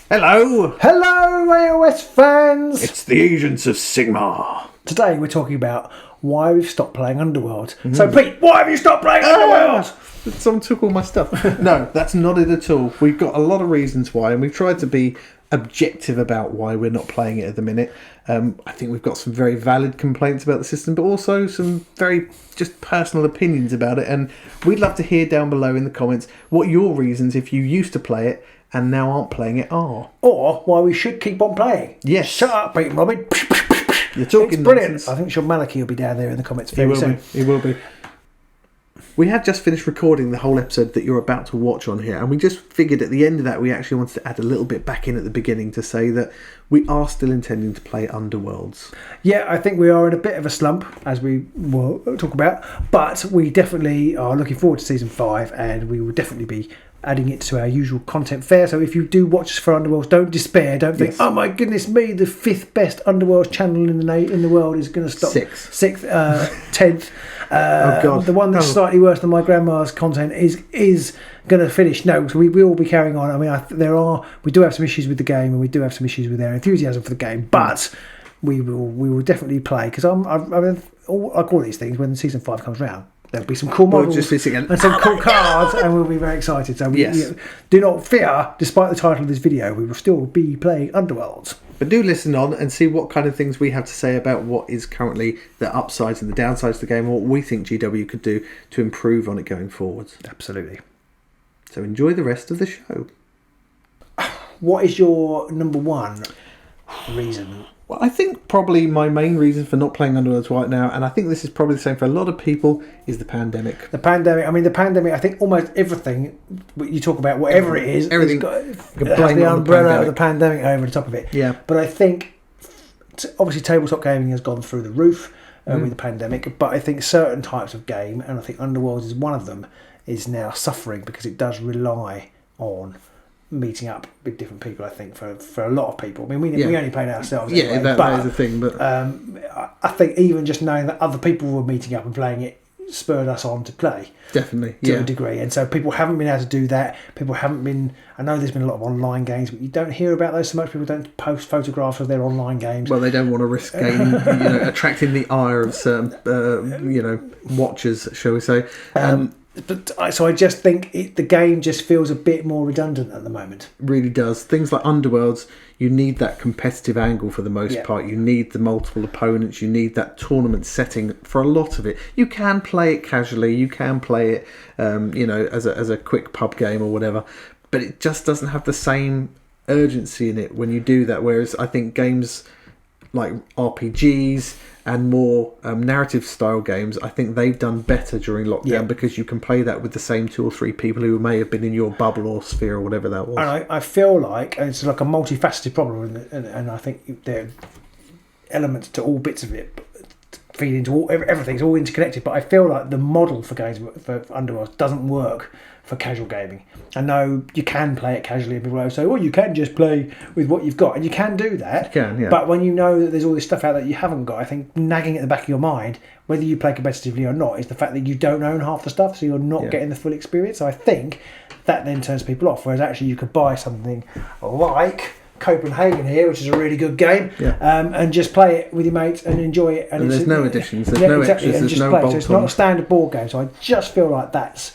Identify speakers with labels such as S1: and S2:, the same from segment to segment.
S1: Hello!
S2: Hello, AOS fans!
S1: It's the Agents of Sigmar.
S2: Today we're talking about why we've stopped playing Underworlds. So, Pete, why have you stopped playing Underworlds?
S1: Someone took all my stuff. No, that's not it at all. We've got a lot of reasons why, and we've tried to be objective about why we're not playing it at the minute. I think we've got some very valid complaints about the system, but also some very just personal opinions about it, and we'd love to hear down below in the comments what your reasons, if you used to play it and now aren't playing it, are.
S2: Or why we should keep on playing.
S1: Yes.
S2: Shut up, Pete and Robin.
S1: You're talking
S2: It's brilliant.
S1: nonsense.
S2: I think Sean Maliki will be down there in the comments very soon.
S1: He will be. We have just finished recording the whole episode that you're about to watch on here, and we just figured at the end of that we actually wanted to add a little bit back in at the beginning to say that we are still intending to play Underworlds.
S2: Yeah, I think we are in a bit of a slump, as we will talk about, but we definitely are looking forward to Season 5, and we will definitely be adding it to our usual content fare. So if you do watch us for Underworlds, don't despair. Don't think, oh my goodness me, the 5th best Underworlds channel in the world is going to stop. 6th, 10th.
S1: Oh God.
S2: The one that's slightly worse than my grandma's content is going to finish. No, so we will be carrying on. I mean, we do have some issues with the game, and we do have some issues with our enthusiasm for the game, but we will definitely play, because like all these things, when Season 5 comes round, there'll be some cool models and some cool cards, and we'll be very excited. So do not fear, despite the title of this video, we will still be playing Underworlds.
S1: But do listen on and see what kind of things we have to say about what is currently the upsides and the downsides of the game, and what we think GW could do to improve on it going forwards.
S2: Absolutely.
S1: So enjoy the rest of the show.
S2: What is your number one reason?
S1: Well, I think probably my main reason for not playing Underworlds right now, and I think this is probably the same for a lot of people, is the pandemic.
S2: The pandemic, I think almost everything you talk about, whatever it is,
S1: everything
S2: has the umbrella of the pandemic over the top of it.
S1: Yeah.
S2: But I think, obviously, tabletop gaming has gone through the roof with the pandemic, but I think certain types of game, and I think Underworlds is one of them, is now suffering because it does rely on meeting up with different people. I think for a lot of people, I mean, we only played ourselves anyway,
S1: that is the thing, but
S2: I think even just knowing that other people were meeting up and playing it spurred us on to play
S1: definitely
S2: to a degree. And so people haven't been able to do that. People haven't been, I know there's been a lot of online games, but you don't hear about those so much. People don't post photographs of their online games.
S1: Well, they don't want to risk attracting the ire of certain watchers, shall we say.
S2: So I just think the game just feels a bit more redundant at the moment.
S1: Really does. Things like Underworlds, you need that competitive angle for the most part. You need the multiple opponents. You need that tournament setting for a lot of it. You can play it casually. You can play it, as a quick pub game or whatever. But it just doesn't have the same urgency in it when you do that. Whereas I think games like RPGs and more narrative style games, I think they've done better during lockdown because you can play that with the same 2 or 3 people who may have been in your bubble or sphere or whatever that was.
S2: And I feel like it's like a multifaceted problem, and I think there are elements to all bits of it feed into everything's all interconnected. But I feel like the model for games for Underworld doesn't work for casual gaming. I know you can play it casually, and people will say, well, you can just play with what you've got, and you can do that.
S1: You can, yeah.
S2: But when you know that there's all this stuff out that you haven't got, I think nagging at the back of your mind, whether you play competitively or not, is the fact that you don't own half the stuff, so you're not getting the full experience. So I think that then turns people off, whereas actually you could buy something like Copenhagen here, which is a really good game, and just play it with your mates and enjoy it.
S1: And there's no additions, there's no extras, there's no bolt-ons.
S2: So it's not a standard board game, so I just feel like that's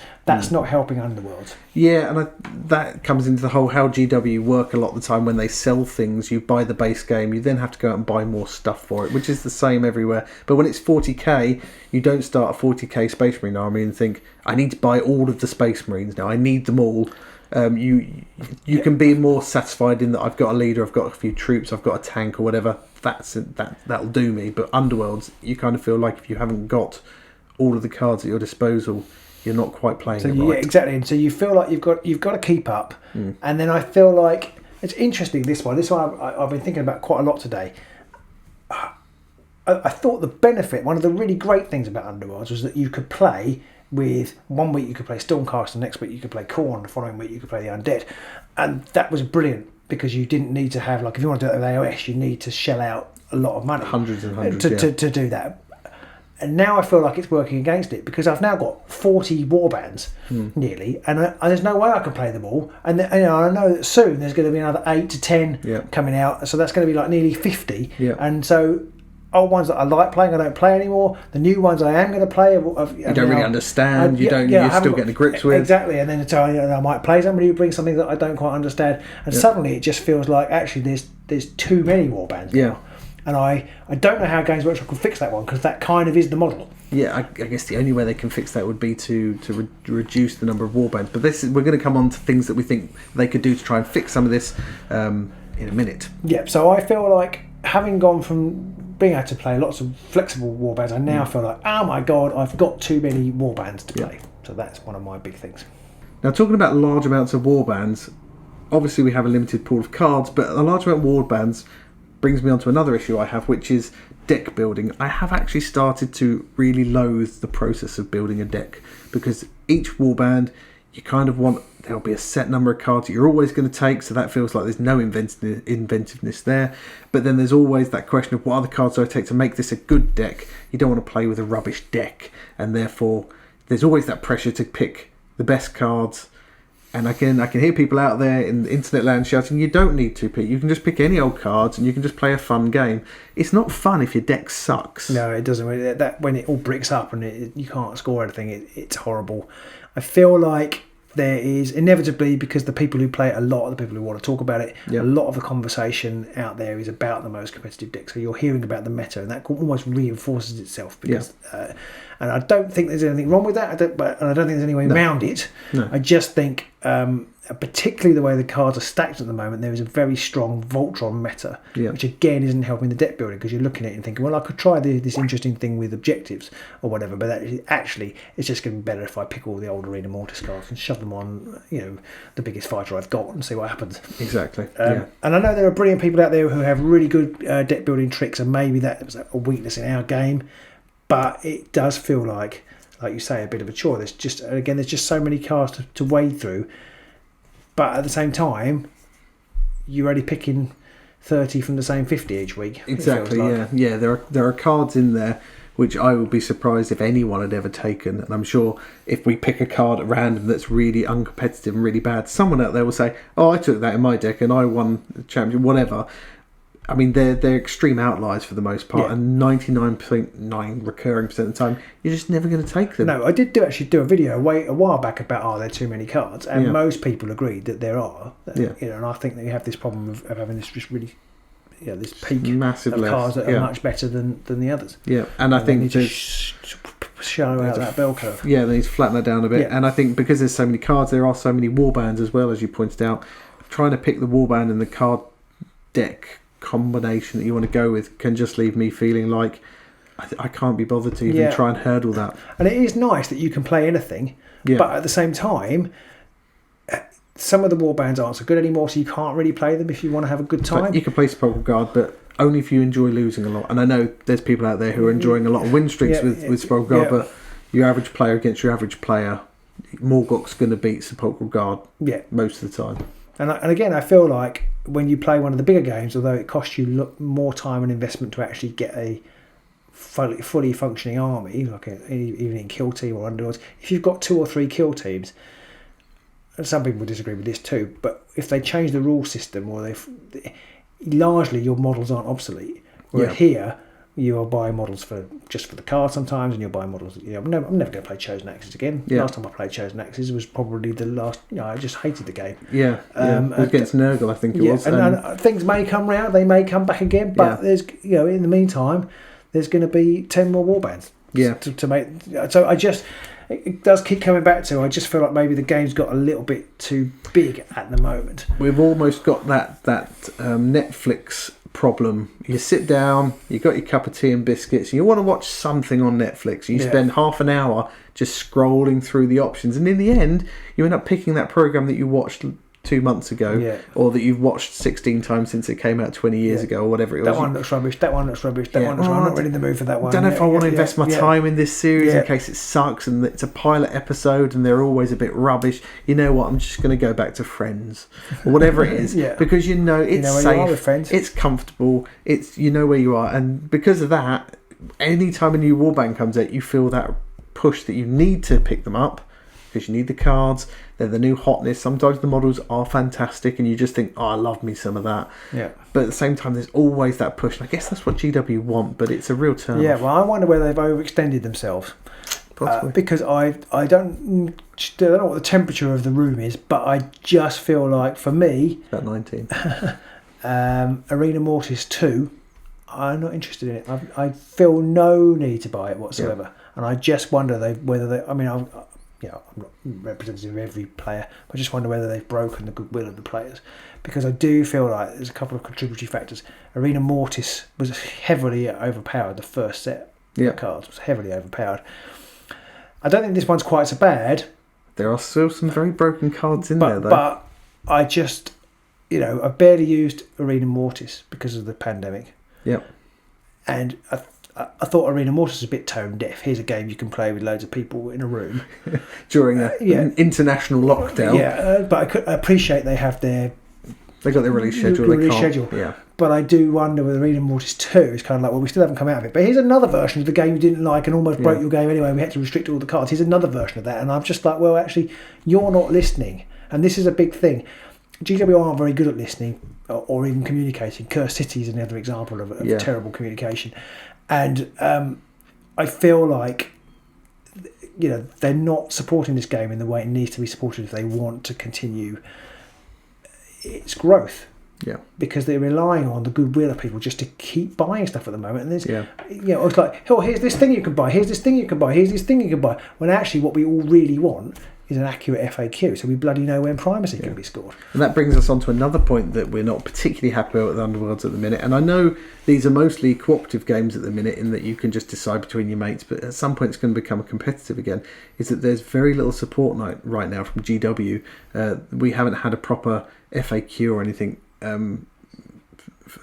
S2: not helping Underworld.
S1: Yeah, and that comes into the whole how GW work a lot of the time. When they sell things, you buy the base game, you then have to go out and buy more stuff for it, which is the same everywhere. But when it's 40k, you don't start a 40k Space Marine army and think, I need to buy all of the Space Marines now, I need them all. You can be more satisfied in that I've got a leader, I've got a few troops, I've got a tank or whatever. That'll do me. But Underworlds, you kind of feel like if you haven't got all of the cards at your disposal, you're not quite playing it right.
S2: Yeah, exactly. And so you feel like you've got to keep up. And then I feel like it's interesting. This one I've been thinking about quite a lot today. I thought the benefit, one of the really great things about Underworlds, was that you could play with, one week you could play Stormcast, the next week you could play Khorne, the following week you could play the Undead, and that was brilliant because you didn't need to have, like, if you want to do it with AOS, you need to shell out a lot of money,
S1: hundreds and hundreds
S2: to do that. And now I feel like it's working against it because I've now got 40 warbands nearly, and there's no way I can play them all. And I know that soon there's going to be another 8 to 10 coming out, so that's going to be like nearly 50. And so old ones that I like playing, I don't play anymore. The new ones I am going to play, you
S1: don't really understand. You're still getting to grips with.
S2: Exactly, and then I might play somebody who brings something that I don't quite understand, and suddenly it just feels like actually there's too many warbands now. And I don't know how Games Workshop can fix that one, because that kind of is the model. Yeah,
S1: I guess the only way they can fix that would be to reduce the number of warbands. But we're going to come on to things that we think they could do to try and fix some of this in a minute.
S2: Yeah, so I feel like having gone from being able to play lots of flexible warbands, I now feel like, oh my god, I've got too many warbands to play. So that's one of my big things.
S1: Now, talking about large amounts of warbands, obviously we have a limited pool of cards, but a large amount of warbands brings me on to another issue I have, which is deck building. I have actually started to really loathe the process of building a deck, because each warband, you kind of want, there'll be a set number of cards that you're always going to take, so that feels like there's no inventiveness there. But then there's always that question of what other cards do I take to make this a good deck. You don't want to play with a rubbish deck, and therefore there's always that pressure to pick the best cards. And again, I can hear people out there in the internet land shouting, you don't need to pick. You can just pick any old cards and you can just play a fun game. It's not fun if your deck sucks.
S2: No, it doesn't. That when it all bricks up and you can't score anything, it's horrible. I feel like there is inevitably, because the people who play it a lot, the people who want to talk about it, a lot of the conversation out there is about the most competitive deck. So you're hearing about the meta, and that almost reinforces itself. Because, and I don't think there's anything wrong with that. And I don't think there's any way around it. No. I just think, particularly the way the cards are stacked at the moment, there is a very strong Voltron meta, which again isn't helping the deck building, because you're looking at it and thinking, well, I could try this interesting thing with objectives or whatever, but actually it's just going to be better if I pick all the old Arena Mortis cards and shove them on, the biggest fighter I've got and see what happens.
S1: Exactly.
S2: And I know there are brilliant people out there who have really good deck building tricks, and maybe that was a weakness in our game, but it does feel like you say, a bit of a chore. There's just so many cards to wade through. But at the same time, you're only picking 30 from the same 50 each week.
S1: Exactly, yeah. There are cards in there which I would be surprised if anyone had ever taken. And I'm sure if we pick a card at random that's really uncompetitive and really bad, someone out there will say, oh, I took that in my deck and I won the championship, whatever. I mean, they're extreme outliers for the most part, and 99.9 recurring percent of the time, you're just never going to take them.
S2: No, I did actually do a video a while back about, there are too many cards, and most people agreed that there are. And I think that you have this problem of having this just really, this peak
S1: massive
S2: of cards that are much better than the others.
S1: Yeah, and I think
S2: just shallow out that bell curve.
S1: Yeah, they need to flatten that down a bit. And I think because there's so many cards, there are so many warbands as well, as you pointed out. Trying to pick the warband and the card deck combination that you want to go with can just leave me feeling like I can't be bothered to even try and hurdle that.
S2: And it is nice that you can play anything, but at the same time, some of the warbands aren't so good anymore, so you can't really play them if you want to have a good time.
S1: But you can play Sepulchral Guard, but only if you enjoy losing a lot. And I know there's people out there who are enjoying a lot of win streaks with Sepulchral Guard, but your average player against your average player, Morgoth's going to beat Sepulchral Guard most of the time.
S2: And again, I feel like when you play one of the bigger games, although it costs you more time and investment to actually get a fully functioning army, like even in Kill Team or Underworlds, if you've got 2 or 3 kill teams, and some people disagree with this too, but if they change the rule system, or largely your models aren't obsolete. Where here, you'll buy models just for the card sometimes, and you'll buy models. I'm never going to play Chosen Axes again. Last time I played Chosen Axes was probably the last. I just hated the game.
S1: Against Nurgle, I think it was.
S2: And things may come round, they may come back again, but there's in the meantime, there's going to be 10 more warbands. To make. So it does keep coming back to. I just feel like maybe the game's got a little bit too big at the moment.
S1: We've almost got that Netflix problem. You sit down, you got your cup of tea and biscuits, and you want to watch something on Netflix. You spend half an hour just scrolling through the options, and in the end, you end up picking that program that you watched 2 months ago, or that you've watched 16 times since it came out 20 years ago, or whatever it was.
S2: That one looks rubbish. That one looks rubbish. That one looks. I'm not really in the mood for that one.
S1: Don't know if I want to invest my time in this series in case it sucks and it's a pilot episode and they're always a bit rubbish. You know what? I'm just going to go back to Friends or whatever it is, because it's safe, it's comfortable, it's where you are, and because of that, any time a new warband comes out, you feel that push that you need to pick them up because you need the cards. They're the new hotness. Sometimes the models are fantastic and you just think, oh, I love me some of that.
S2: Yeah.
S1: But at the same time, there's always that push. And I guess that's what GW want, but it's a real turn.
S2: Yeah, well, I wonder whether they've overextended themselves. Because I don't know what the temperature of the room is, but I just feel like, for me...
S1: About 19.
S2: Arena Mortis 2, I'm not interested in it. I feel no need to buy it whatsoever. Yeah. And I just wonder whether they... I mean, I'm not representative of every player, but I just wonder whether they've broken the goodwill of the players. Because I do feel like there's a couple of contributory factors. Arena Mortis was heavily overpowered. The first set of cards was heavily overpowered. I don't think this one's quite so bad.
S1: There are still some very broken cards in there, though.
S2: But I just, I've barely used Arena Mortis because of the pandemic.
S1: Yep.
S2: And I thought Arena Mortis was a bit tone deaf. Here's a game you can play with loads of people in a room.
S1: During an international lockdown.
S2: Yeah, but I appreciate they have their...
S1: They got their release schedule. Yeah.
S2: But I do wonder with Arena Mortis 2, it's kind of like, well, we still haven't come out of it. But here's another version of the game you didn't like and almost broke your game anyway. We had to restrict all the cards. Here's another version of that. And I'm just like, well, actually, you're not listening. And this is a big thing. GW aren't very good at listening or even communicating. Cursed City is another example of terrible communication. And I feel like, they're not supporting this game in the way it needs to be supported if they want to continue its growth.
S1: Yeah,
S2: because they're relying on the goodwill of people just to keep buying stuff at the moment. And there's, it's like, oh, here's this thing you can buy, here's this thing you can buy, here's this thing you can buy. When actually, what we all really want is an accurate FAQ, so we bloody know when primacy can be scored.
S1: And that brings us on to another point that we're not particularly happy with Underworlds at the minute. And I know these are mostly cooperative games at the minute, in that you can just decide between your mates. But at some point, it's going to become competitive again. Is that there's very little support right now from GW. We haven't had a proper FAQ or anything.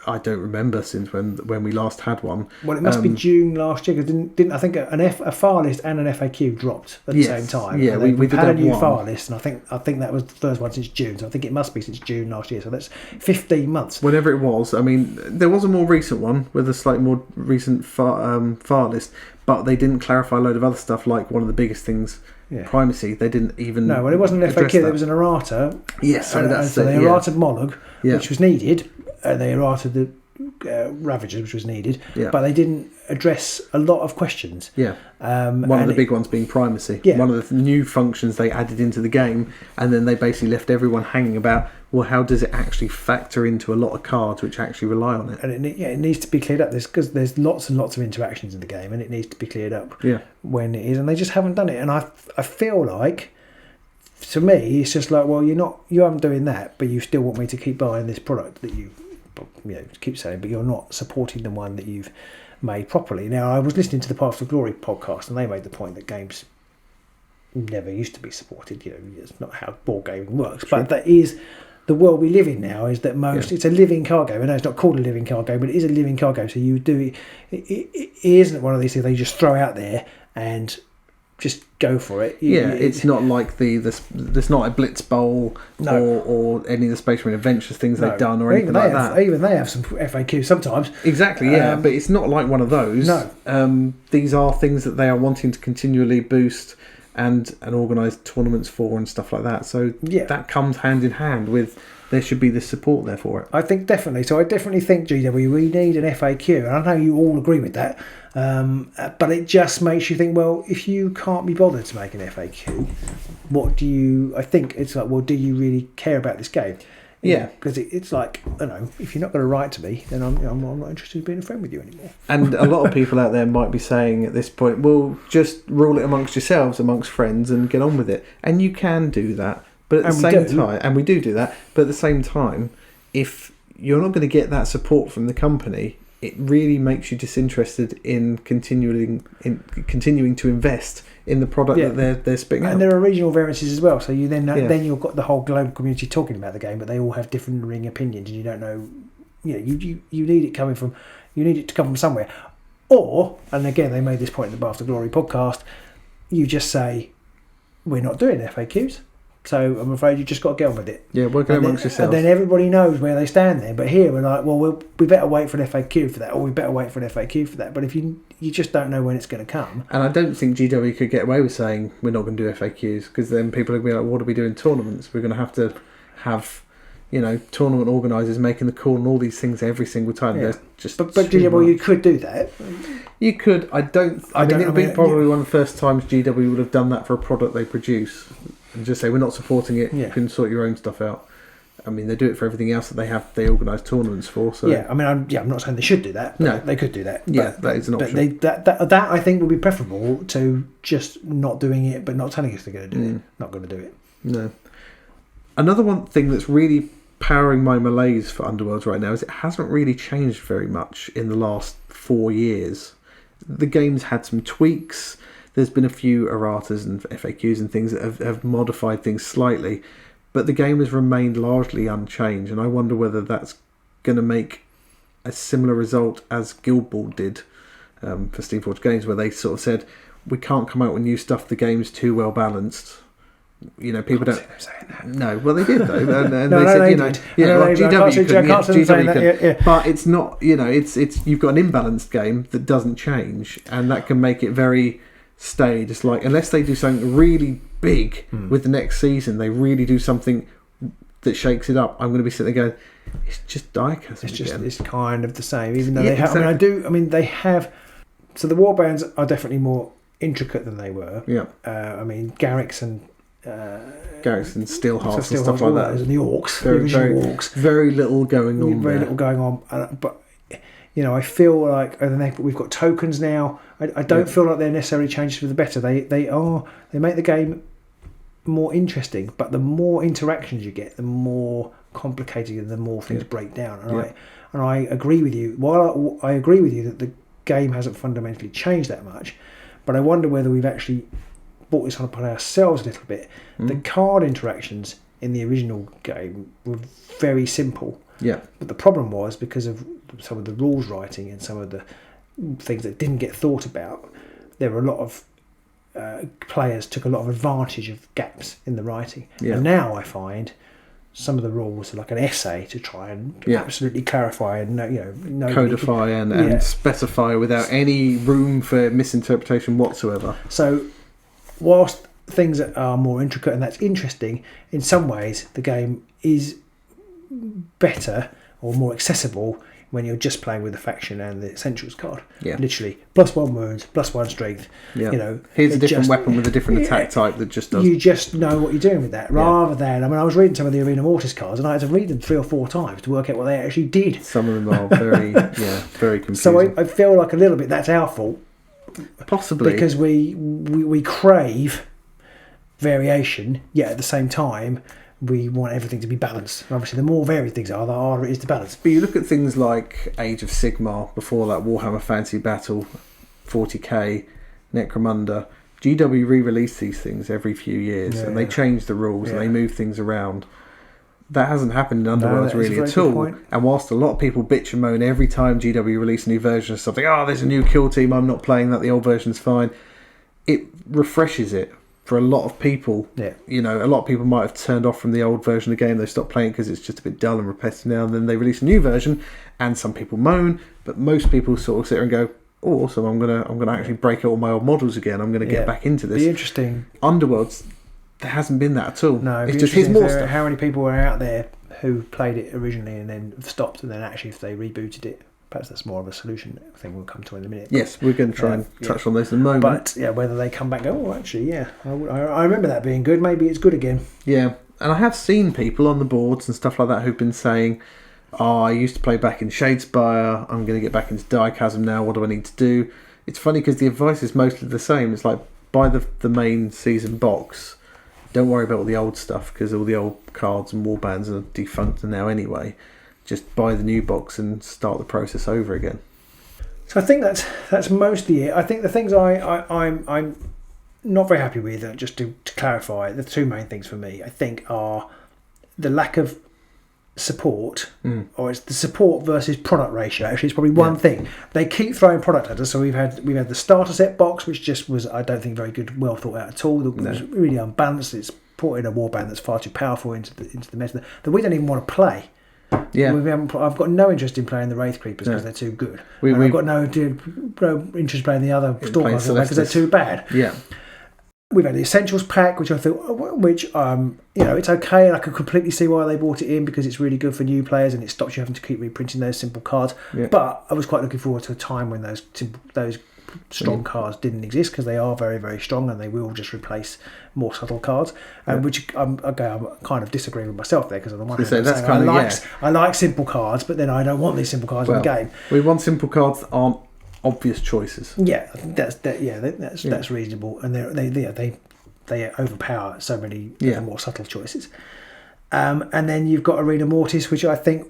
S1: I don't remember since when we last had one.
S2: Well, it must be June last year, because didn't I think a file list and an FAQ dropped at the same time?
S1: Yeah, we've
S2: had a new
S1: one.
S2: file list, and I think that was the first one since June. So I think it must be since June last year. So that's 15 months.
S1: Whenever it was, I mean, there was a more recent one with a slightly more recent file list, but they didn't clarify a load of other stuff, like one of the biggest things. Yeah. Primacy, they didn't even...
S2: No, well, it wasn't an FAQ, there was an errata.
S1: Yes, so that's
S2: so they errated Mollog, which was needed, and they errated the Ravagers, which was needed, but they didn't address a lot of questions.
S1: Yeah, one of the big ones being primacy. Yeah. One of the new functions they added into the game, and then they basically left everyone hanging about, well, how does it actually factor into a lot of cards which actually rely on it?
S2: And it needs to be cleared up, because there's lots and lots of interactions in the game, and it needs to be cleared up when it is, and they just haven't done it. And I feel like, to me, it's just like, well, you aren't doing that, but you still want me to keep buying this product that you keep selling, but you're not supporting the one that you've made properly. Now, I was listening to the Path to Glory podcast, and they made the point that games never used to be supported. It's not how board gaming works, but that is the world we live in now. Is that it's a living card game. I know it's not called a living card game, but it is a living card game. So you do it isn't one of these things they just throw out there and just go for it.
S1: It's not like there's not a Blitz Bowl or any of the Space Marine Adventures things they've done or anything like that.
S2: Even they have some FAQs sometimes.
S1: Exactly, but it's not like one of those.
S2: No.
S1: These are things that they are wanting to continually boost and organise tournaments for and stuff like that. So that comes hand in hand with... There should be this support there for it.
S2: I think definitely. So I definitely think, GW, we need an FAQ. And I know you all agree with that. But it just makes you think, well, if you can't be bothered to make an FAQ, what do you... I think it's like, well, do you really care about this game? Because it's like, I don't know, if you're not going to write to me, then I'm not interested in being a friend with you anymore.
S1: And a lot of people out there might be saying at this point, well, just rule it amongst yourselves, amongst friends, and get on with it. And you can do that. But at the same time, and we do that, but at the same time, if you're not going to get that support from the company, it really makes you disinterested in continuing to invest in the product that they're spitting out.
S2: And there are regional variances as well. So you then you've got the whole global community talking about the game, but they all have differing opinions, and you don't know. You need it coming from. You need it to come from somewhere, or, and again they made this point in the Path to Glory podcast. You just say, we're not doing FAQs. So I'm afraid you just got to get on with it.
S1: Yeah, work it amongst yourselves.
S2: And then everybody knows where they stand there. But here we're like, well, we better wait for an FAQ for that, or we better wait for an FAQ for that. But if you just don't know when it's going to come.
S1: And I don't think GW could get away with saying we're not going to do FAQs, because then people are going to be like, what are we doing tournaments? We're going to have tournament organisers making the call and all these things every single time.
S2: Yeah. But GW, you could do that.
S1: You could. I mean, it would be probably one of the first times GW would have done that for a product they produce, and just say we're not supporting it. You can sort your own stuff out. I mean, they do it for everything else that they organise tournaments for. So
S2: yeah, I mean, I'm not saying they should do that. No, they could do that.
S1: Yeah, that is an option.
S2: But that I think would be preferable to just not doing it, but not telling us they're going to do it. Not going to do it.
S1: No. Another one thing that's really powering my malaise for Underworlds right now is it hasn't really changed very much in the last 4 years. The game's had some tweaks. There's been a few erratas and FAQs and things that have modified things slightly, but the game has remained largely unchanged, and I wonder whether that's going to make a similar result as Guild Ball did for Steamforged Games, where they sort of said, we can't come out with new stuff, the game's too well balanced. People don't. No, well, they did though, and
S2: no,
S1: they
S2: said,
S1: GW could, but it's not. It's you've got an imbalanced game that doesn't change, and that can make it very staid. It's like, unless they do something really big with the next season, they really do something that shakes it up, I'm going to be sitting there going, it's just Diachasm.
S2: It's kind of the same, even though they have. Exactly. They have. So the warbands are definitely more intricate than they were.
S1: Yeah.
S2: Garrix and
S1: Steel Hearts and stuff like that,
S2: and the Orcs,
S1: Orcs. Very little going on.
S2: Very little going on, but I feel like we've got tokens now. I don't feel like they're necessarily changes for the better. They make the game more interesting, but the more interactions you get, the more complicated and the more things break down. And I agree with you. While I agree with you that the game hasn't fundamentally changed that much, but I wonder whether we've actually brought this on upon ourselves a little bit. The card interactions in the original game were very simple.
S1: Yeah.
S2: But the problem was, because of some of the rules writing and some of the things that didn't get thought about, there were a lot of players took a lot of advantage of gaps in the writing. Yeah. And now I find some of the rules are like an essay to try and absolutely clarify and
S1: codify and specify without any room for misinterpretation whatsoever.
S2: So whilst things that are more intricate and that's interesting, in some ways the game is better or more accessible when you're just playing with the faction and the essentials card.
S1: Yeah.
S2: Literally, +1 wounds, +1 strength.
S1: Yeah. Here's a different weapon with a different attack type that just does.
S2: You just know what you're doing with that, rather than. I was reading some of the Arena Mortis cards, and I had to read them 3 or 4 times to work out what they actually did.
S1: Some of them are very, very confusing.
S2: So I feel like a little bit that's our fault,
S1: possibly,
S2: because we crave variation, yet at the same time we want everything to be balanced. And obviously, the more varied things are, the harder it is to balance.
S1: But you look at things like Age of Sigmar, before that Warhammer Fantasy Battle, 40k, Necromunda. GW re-release these things every few years, and they change the rules and they move things around. That hasn't happened in Underworlds really at all. And whilst a lot of people bitch and moan every time GW release a new version of something, there's a new kill team, I'm not playing that, the old version's fine, it refreshes it. For a lot of people, a lot of people might have turned off from the old version of the game. They stopped playing because it's just a bit dull and repetitive now. And then they release a new version, and some people moan, but most people sort of sit there and go, "Oh, awesome! I'm gonna actually break out all my old models again. I'm gonna get back into this."
S2: Be interesting.
S1: Underworlds, there hasn't been that at all.
S2: No,
S1: it's just here's more stuff.
S2: How many people are out there who played it originally and then stopped, and then actually if they rebooted it? Perhaps that's more of a solution thing we'll come to in a minute.
S1: Yes, we're going to try and touch on those in a moment.
S2: But whether they come back and go, actually, I remember that being good. Maybe it's good again.
S1: Yeah, and I have seen people on the boards and stuff like that who've been saying, I used to play back in Shadespire, I'm going to get back into Diachasm now, what do I need to do? It's funny because the advice is mostly the same. It's like, buy the main season box. Don't worry about all the old stuff, because all the old cards and warbands are defunct now anyway. Just buy the new box and start the process over again.
S2: So I think that's mostly it. I think the things I'm not very happy with, just to clarify, the 2 main things for me, I think, are the lack of support, or it's the support versus product ratio. Actually, it's probably one thing. They keep throwing product at us. So we've had the starter set box, which just was, I don't think, very good, well thought out at all. It was really unbalanced. It's brought in a warband that's far too powerful into the meta that we don't even want to play.
S1: Yeah,
S2: I've got no interest in playing the Wraith Creepers because they're too good. I've got no interest in playing the other Stormcast because they're too bad.
S1: Yeah.
S2: We've had the Essentials pack, which I thought, it's okay, and I can completely see why they brought it in because it's really good for new players and it stops you having to keep reprinting those simple cards. Yeah. But I was quite looking forward to a time when those strong cards didn't exist because they are very, very strong and they will just replace more subtle cards. Which I'm kind of disagreeing with myself there because on the one hand I like simple cards, but then I don't want these simple cards in the game.
S1: We want simple cards that aren't obvious choices.
S2: Yeah, that's reasonable, and they overpower so many of the more subtle choices. And then you've got Arena Mortis, which I think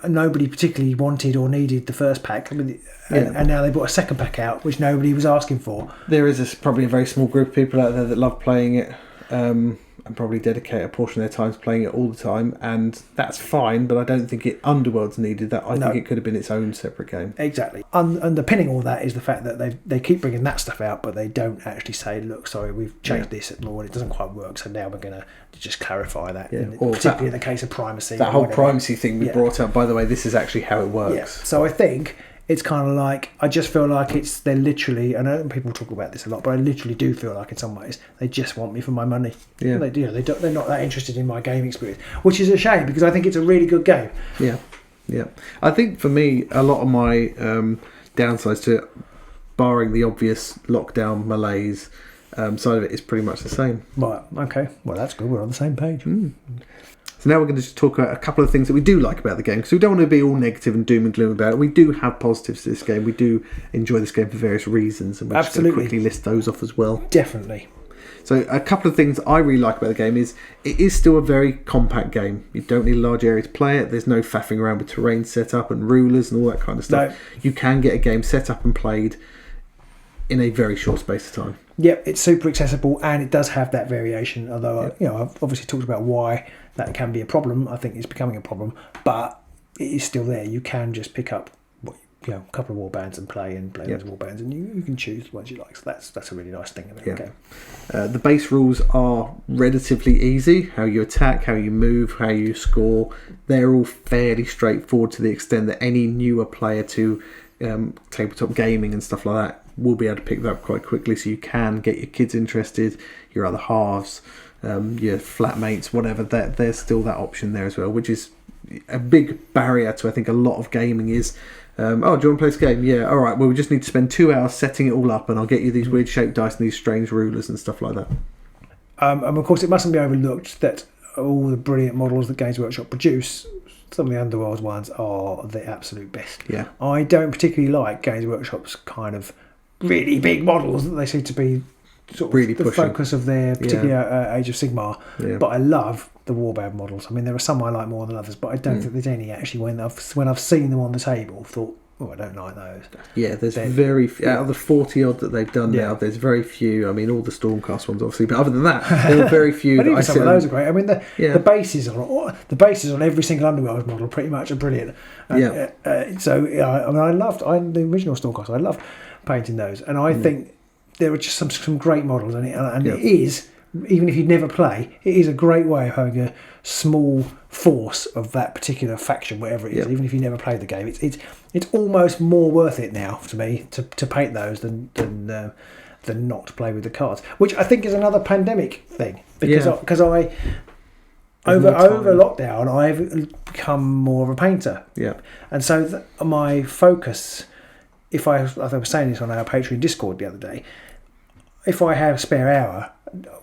S2: nobody particularly wanted or needed the first pack. I mean, and now they brought a second pack out, which nobody was asking for.
S1: There is probably a very small group of people out there that love playing it. And probably dedicate a portion of their time to playing it all the time, and that's fine, but I don't think Underworlds needed that. I think it could have been its own separate game.
S2: Exactly. Underpinning all that is the fact that they keep bringing that stuff out, but they don't actually say, look, sorry, we've changed this at law and it doesn't quite work, so now we're going to just clarify that, particularly in the case of primacy.
S1: That whole primacy thing we brought up, by the way, this is actually how it works.
S2: Yeah. So I think it's kind of like, I just feel like they're literally, I know people talk about this a lot, but I literally do feel like in some ways they just want me for my money.
S1: Yeah.
S2: They're not that interested in my game experience, which is a shame because I think it's a really good game.
S1: Yeah, yeah. I think for me, a lot of my downsides to it, barring the obvious lockdown malaise side of it, is pretty much the same.
S2: Right, okay. Well, that's good. We're on the same page.
S1: So now we're going to just talk about a couple of things that we do like about the game, because we don't want to be all negative and doom and gloom about it. We do have positives to this game. We do enjoy this game for various reasons, and we're just going to quickly list those off as well.
S2: Definitely.
S1: So a couple of things I really like about the game is it is still a very compact game. You don't need a large area to play it. There's no faffing around with terrain set up and rulers and all that kind of stuff. No. You can get a game set up and played in a very short space of time.
S2: Yep, it's super accessible and it does have that variation, although I've obviously talked about why that can be a problem. I think it's becoming a problem, but it is still there. You can just pick up a couple of warbands and play those warbands, and you can choose the ones you like. So that's a really nice thing about the game.
S1: The base rules are relatively easy. How you attack, how you move, how you score, they're all fairly straightforward to the extent that any newer player to tabletop gaming and stuff like that will be able to pick that up quite quickly, so you can get your kids interested, your other halves, your flatmates, whatever. There's still that option there as well, which is a big barrier to, I think, a lot of gaming is, do you want to play this game? Yeah, alright, well, we just need to spend 2 hours setting it all up and I'll get you these weird shaped dice and these strange rulers and stuff like that. And
S2: of course, it mustn't be overlooked that all the brilliant models that Games Workshop produce, some of the Underworlds ones are the absolute best.
S1: Yeah.
S2: I don't particularly like Games Workshop's kind of really big models that they seem to be sort of
S1: really
S2: the
S1: pushing.
S2: Focus of their particular Age of Sigmar. Yeah. But I love the warband models. I mean, there are some I like more than others, but I don't think there's any actually when I've seen them on the table thought, oh, I don't like those.
S1: Yeah, there's very few. Out of the 40 odd that they've done now, there's very few. I mean, all the Stormcast ones, obviously, but other than that, there are very few.
S2: But even some of those are great. I mean, the bases on every single Underworld model pretty much are brilliant. I loved the original Stormcast. I love painting those, and I think there are just some great models in it, and it is, even if you never play, it is a great way of having a small force of that particular faction, whatever it is. Even if you never played the game, it's almost more worth it now to me to paint those than not to play with the cards, which I think is another pandemic thing, because over lockdown I've become more of a painter, and so my focus, I was saying this on our Patreon Discord the other day, if I have a spare hour,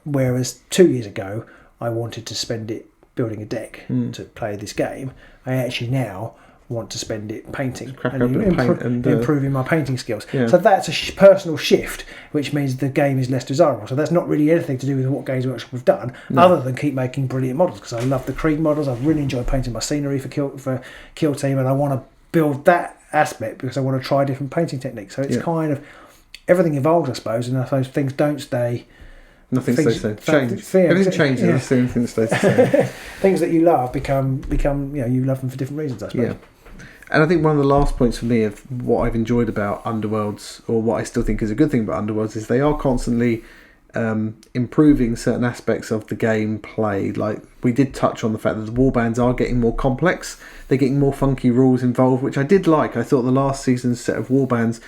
S2: whereas 2 years ago I wanted to spend it building a deck to play this game, I actually now want to spend it painting and improving my painting skills. So that's a personal shift, which means the game is less desirable. So that's not really anything to do with what Games Workshop have done, other than keep making brilliant models, because I love the Krieg models. I've really enjoyed painting my scenery for Kill Team, and I want to build that aspect because I want to try different painting techniques. So it's kind of, everything evolves, I suppose, and I suppose things don't stay.
S1: Nothing stays the same. Everything changes. That's the only thing that stays the same.
S2: Things that you love become you love them for different reasons, I suppose.
S1: Yeah. And I think one of the last points for me of what I've enjoyed about Underworlds, or what I still think is a good thing about Underworlds, is they are constantly improving certain aspects of the gameplay. Like, we did touch on the fact that the warbands are getting more complex. They're getting more funky rules involved, which I did like. I thought the last season's set of warbands,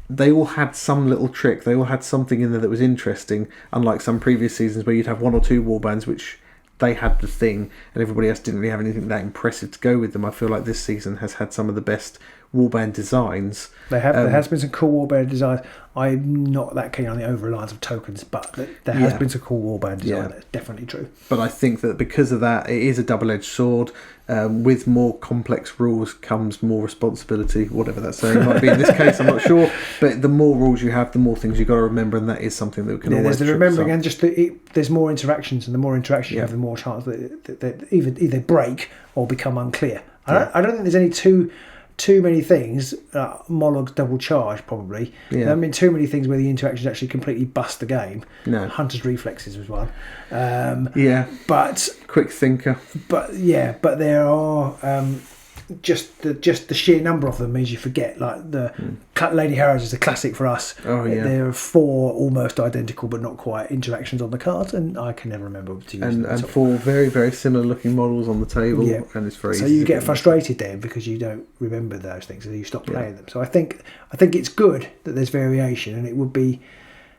S1: they all had some little trick. They all had something in there that was interesting, unlike some previous seasons where you'd have one or two warbands which they had the thing and everybody else didn't really have anything that impressive to go with them. I feel like this season has had some of the best warband designs.
S2: There has been some cool warband designs. I'm not that keen on the over-reliance of tokens, but there has been some cool warband design. That's definitely true.
S1: But I think that because of that, it is a double-edged sword. With more complex rules comes more responsibility, whatever that saying might be in this case, I'm not sure. But the more rules you have, the more things you've got to remember, and that is something that we can always
S2: there's the remembering, and just there's more interactions, and the more interactions you have, the more chance that either break or become unclear. I don't think there's any too many things. Mollog's double charge probably. There haven't been too many things where the interactions actually completely bust the game.
S1: No.
S2: Hunter's Reflexes was one.
S1: But Quick Thinker.
S2: But there are just the sheer number of them means you forget. Like the Lady Harrows is a classic for us.
S1: Oh yeah.
S2: There are 4 almost identical but not quite interactions on the cards, and I can never remember to use them.
S1: And 4 very, very similar looking models on the table, and it's very easy.
S2: So you get frustrated then because you don't remember those things, and you stop playing them. So I think it's good that there's variation, and it would be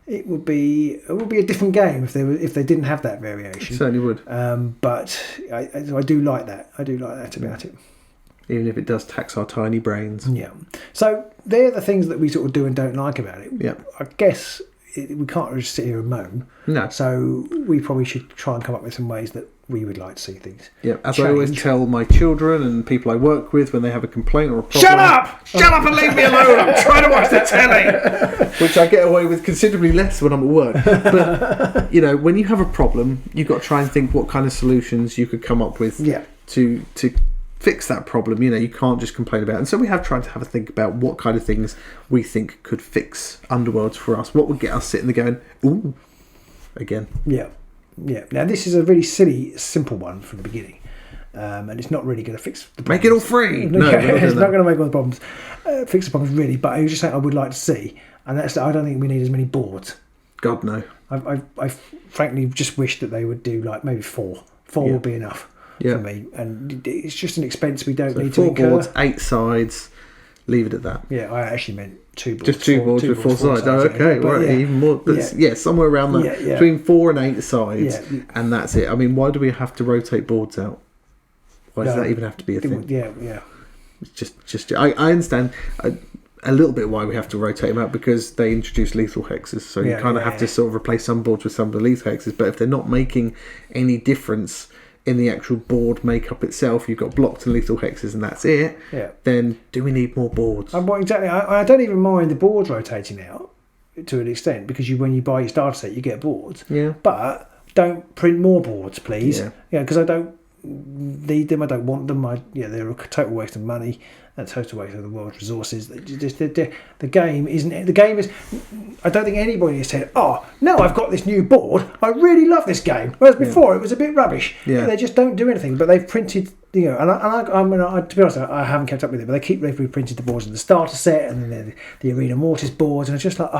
S2: a different game if they didn't have that variation.
S1: It certainly would.
S2: But I do like that. I do like that about it.
S1: Even if it does tax our tiny brains.
S2: Yeah. So they're the things that we sort of do and don't like about it.
S1: Yeah.
S2: I guess we can't just sit here and moan.
S1: No.
S2: So we probably should try and come up with some ways that we would like to see things.
S1: Yeah. As I always tell my children and people I work with when they have a complaint or a problem.
S2: Shut up! Shut up and leave me alone! I'm trying to watch the telly!
S1: Which I get away with considerably less when I'm at work. But, when you have a problem, you've got to try and think what kind of solutions you could come up with to fix that problem. You can't just complain about it. And so we have tried to have a think about what kind of things we think could fix Underworlds for us. What would get us sitting there going, ooh, again.
S2: Yeah. Now this is a really silly, simple one from the beginning. And it's not really going to fix the problems.
S1: Make it all free! No,
S2: it's not going to make all the problems. Fix the problems really, but I was just saying I would like to see. And that's I don't think we need as many boards.
S1: God, no.
S2: I frankly just wish that they would do like maybe 4. 4 would be enough. For me, and it's just an expense we don't need to incur.
S1: 4 boards, 8 sides, leave it at that.
S2: Yeah, I actually meant 2 boards.
S1: Just 2 boards with 4 sides. Oh, okay, right, even more. Somewhere around that, between 4 and 8 sides, and that's it. I mean, why do we have to rotate boards out? Why does that even have to be a thing?
S2: Yeah.
S1: It's just. I understand a little bit why we have to rotate them out, because they introduce lethal hexes, so you kind of have to sort of replace some boards with some of the lethal hexes. But if they're not making any difference in the actual board makeup itself, you've got blocked and lethal hexes and that's it, then do we need more boards?
S2: Well, exactly. I don't even mind the boards rotating out to an extent, because when you buy your starter set you get boards, but don't print more boards, please, because I don't need them, I don't want them. They're a total waste of money, a total waste of the world's resources. The game isn't. The game is. I don't think anybody has said, "Oh, no, I've got this new board. I really love this game." Whereas before it was a bit rubbish.
S1: Yeah.
S2: They just don't do anything. But they've printed, and to be honest, I haven't kept up with it. But they've reprinted the boards in the starter set, and then the Arena Mortis boards, and it's just like,